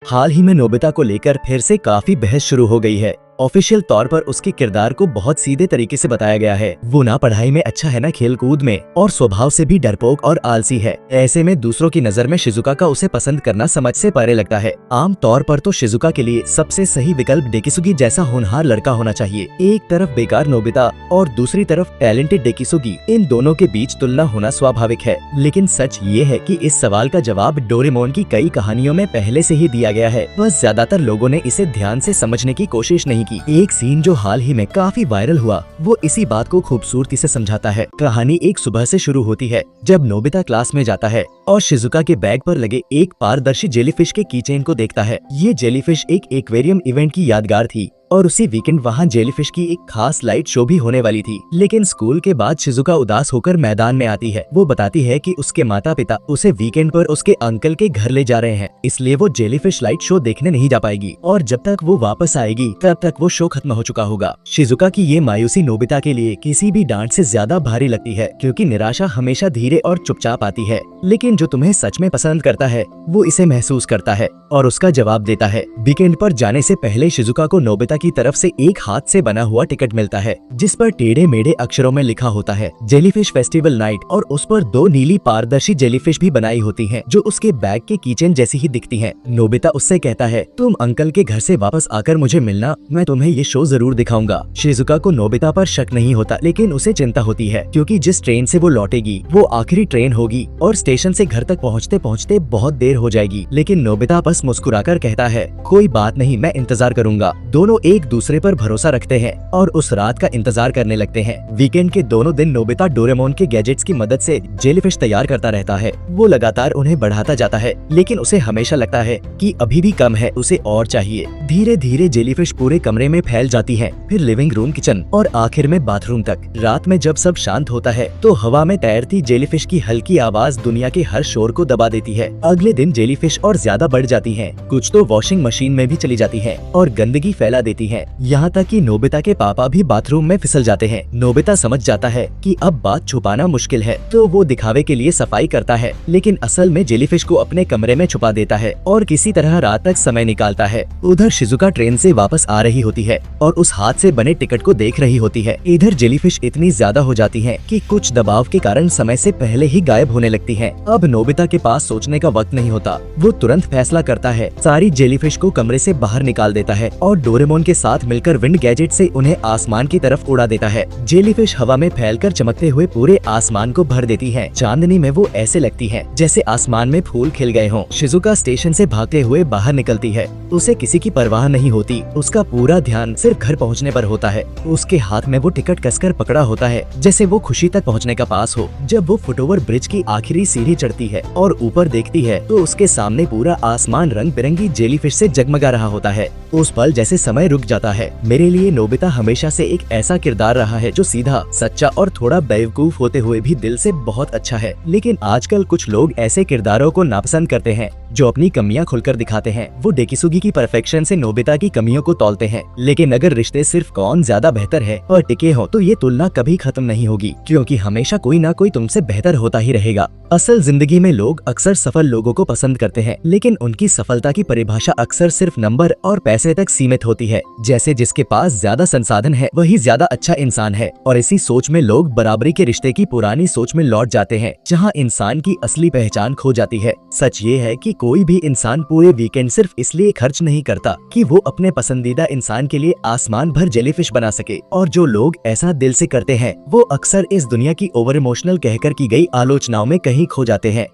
हाल ही में नोबिता को लेकर फिर से काफी बहस शुरू हो गई है। ऑफिशियल तौर पर उसके किरदार को बहुत सीधे तरीके से बताया गया है। वो ना पढ़ाई में अच्छा है ना खेल कूद में, और स्वभाव से भी डरपोक और आलसी है। ऐसे में दूसरों की नजर में शिजुका का उसे पसंद करना समझ से परे लगता है। आम तौर पर तो शिजुका के लिए सबसे सही विकल्प डेकिसुगी जैसा होनहार लड़का होना चाहिए। एक तरफ बेकार नोबिता और दूसरी तरफ टैलेंटेड डेकिसुगी, इन दोनों के बीच तुलना होना स्वाभाविक है। लेकिन सच ये है कि इस सवाल का जवाब डोरेमोन की कई कहानियों में पहले से ही दिया गया है, बस ज्यादातर लोगों ने इसे ध्यान से समझने की कोशिश नहीं की। एक सीन जो हाल ही में काफी वायरल हुआ वो इसी बात को खूबसूरती से समझाता है। कहानी एक सुबह से शुरू होती है जब नोबिता क्लास में जाता है और शिजुका के बैग पर लगे एक पारदर्शी जेलीफिश के कीचेन को देखता है। ये जेलीफिश एक एक्वेरियम इवेंट की यादगार थी और उसी वीकेंड वहाँ जेलीफिश की एक खास लाइट शो भी होने वाली थी। लेकिन स्कूल के बाद शिजुका उदास होकर मैदान में आती है। वो बताती है कि उसके माता पिता उसे वीकेंड पर उसके अंकल के घर ले जा रहे हैं, इसलिए वो जेलीफिश लाइट शो देखने नहीं जा पाएगी और जब तक वो वापस आएगी तब तक वो शो खत्म हो चुका होगा। शिजुका की ये मायूसी नोबिता के लिए किसी भी डांट से ज्यादा भारी लगती है, क्योंकि निराशा हमेशा धीरे और चुपचाप आती है। लेकिन जो तुम्हें सच में पसंद करता है वो इसे महसूस करता है और उसका जवाब देता है। वीकेंड पर जाने से पहले शिजुका को नोबिता की तरफ से एक हाथ से बना हुआ टिकट मिलता है, जिस पर टेढ़े मेढ़े अक्षरों में लिखा होता है जेलीफिश फेस्टिवल नाइट, और उस पर दो नीली पारदर्शी जेलीफिश भी बनाई होती हैं, जो उसके बैग के कीचेन जैसी ही दिखती हैं। नोबिता उससे कहता है, तुम अंकल के घर से वापस आकर मुझे मिलना, मैं तुम्हें ये शो जरूर दिखाऊंगा। शिजुका को नोबिता पर शक नहीं होता, लेकिन उसे चिंता होती है, क्योंकि जिस ट्रेन से वो लौटेगी वो आखिरी ट्रेन होगी और स्टेशन से घर तक पहुँचते पहुँचते बहुत देर हो जाएगी। लेकिन नोबिता बस मुस्कुराकर कहता है, कोई बात नहीं, मैं इंतजार करूंगा। दोनों एक दूसरे पर भरोसा रखते हैं और उस रात का इंतजार करने लगते हैं। वीकेंड के दोनों दिन नोबिता डोरेमोन के गैजेट्स की मदद से जेलीफिश तैयार करता रहता है। वो लगातार उन्हें बढ़ाता जाता है, लेकिन उसे हमेशा लगता है कि अभी भी कम है, उसे और चाहिए। धीरे धीरे जेलीफिश पूरे कमरे में फैल जाती है, फिर लिविंग रूम, किचन और आखिर में बाथरूम तक। रात में जब सब शांत होता है तो हवा में तैरती जेलीफिश की हल्की आवाज दुनिया के हर शोर को दबा देती है। अगले दिन जेलीफिश और ज्यादा बढ़ जाती है, कुछ तो वॉशिंग मशीन में भी चली जाती है और गंदगी फैला देती है। यहाँ तक कि नोबिता के पापा भी बाथरूम में फिसल जाते हैं। नोबिता समझ जाता है कि अब बात छुपाना मुश्किल है, तो वो दिखावे के लिए सफाई करता है, लेकिन असल में जेलीफिश को अपने कमरे में छुपा देता है और किसी तरह रात तक समय निकालता है। उधर शिजुका ट्रेन से वापस आ रही होती है और उस हाथ से बने टिकट को देख रही होती है। इधर जेलीफिश इतनी ज्यादा हो जाती है कि कुछ दबाव के कारण समय से पहले ही गायब होने लगती है। अब नोबिता के पास सोचने का वक्त नहीं होता, वो तुरंत फैसला करता है, सारी जेलीफिश को कमरे से बाहर निकाल देता है और डोरेमोन के साथ मिलकर विंड गैजेट से उन्हें आसमान की तरफ उड़ा देता है। जेलीफिश हवा में फैलकर चमकते हुए पूरे आसमान को भर देती है। चांदनी में वो ऐसे लगती है जैसे आसमान में फूल खिल गए हों। शिजुका स्टेशन से भागते हुए बाहर निकलती है। उसे किसी की परवाह नहीं होती, उसका पूरा ध्यान सिर्फ घर पहुंचने पर होता है। उसके हाथ में वो टिकट कसकर पकड़ा होता है, जैसे वो खुशी तक पहुंचने का पास हो। जब वो फुटओवर ब्रिज की आखिरी सीढ़ी चढ़ती है और ऊपर देखती है तो उसके सामने पूरा आसमान रंग बिरंगी जेलीफिश से जगमगा रहा होता है। उस पल जैसे समय रुक जाता है। मेरे लिए नोबिता हमेशा से एक ऐसा किरदार रहा है जो सीधा, सच्चा और थोड़ा बेवकूफ होते हुए भी दिल से बहुत अच्छा है। लेकिन आजकल कुछ लोग ऐसे किरदारों को नापसंद करते हैं जो अपनी कमियां खुलकर दिखाते हैं। वो डेकिसुगी की परफेक्शन से नोबिता की कमियों को तौलते हैं। लेकिन अगर रिश्ते सिर्फ कौन ज्यादा बेहतर है और टिके हो तो ये तुलना कभी खत्म नहीं होगी, क्योंकि हमेशा कोई ना कोई तुमसे बेहतर होता ही रहेगा। असल जिंदगी में लोग अक्सर सफल लोगों को पसंद करते हैं, लेकिन उनकी सफलता की परिभाषा अक्सर सिर्फ नंबर और पैसे तक सीमित होती है। जैसे जिसके पास ज्यादा संसाधन है वही ज्यादा अच्छा इंसान है, और इसी सोच में लोग बराबरी के रिश्ते की पुरानी सोच में लौट जाते हैं, जहाँ इंसान की असली पहचान खो जाती है। सच ये है कि कोई भी इंसान पूरे वीकेंड सिर्फ इसलिए खर्च नहीं करता कि वो अपने पसंदीदा इंसान के लिए आसमान भर जेलीफिश बना सके, और जो लोग ऐसा दिल से करते हैं वो अक्सर इस दुनिया की ओवर इमोशनल कहकर की गई आलोचनाओं में कहीं खो जाते हैं।